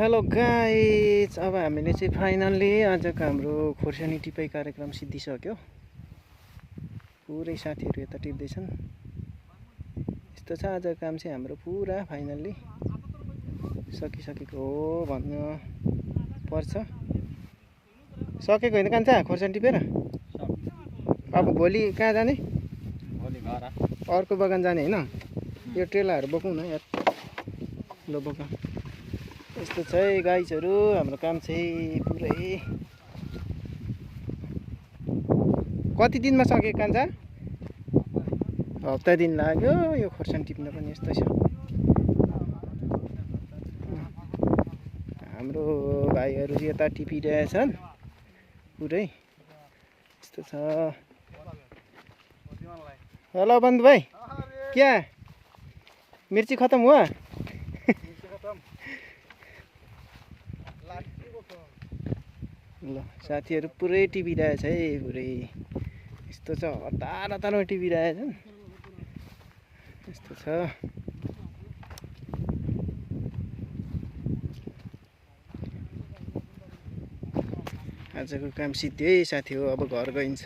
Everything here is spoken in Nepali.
हेलो गाइज, अब हामीले चाहिँ फाइनल्ली आजको हाम्रो खोर्सानी टिपाइ कार्यक्रम सिद्धिसक्यो। पुरै साथीहरू यता टिप्दैछन्। यस्तो छ आजको काम चाहिँ हाम्रो पुरा फाइनल्ली सकिसकेको हो भन्न पर्छ। सकेको होइन कान्छा खोर्सानी टिपेर? अब भोलि कहाँ जाने? भोलि घर अर्को बगान जाने होइन? यो ट्रेलाहरू बोकौँ न यार। लो बोक। यस्तो छ है गाइजहरू, हाम्रो काम चाहिँ पुरै कति दिनमा सक्यो कान्छा? हप्ता दिन लाग्यो यो खोर्सानी टिप्न पनि। यस्तो छ हाम्रो भाइहरू यता टिपिरहेछन् पुरै। यस्तो छ। हेलो बन्धु भाइ, क्या मिर्ची खत्म हुआ? ल साथीहरू पुरै टिपिरहेछ है पुरै। यस्तो छ, हतार हतारमा टिपिरहेछन्। यस्तो छ। आजको काम सिद्धियो है साथी हो। अब घर गइन्छ।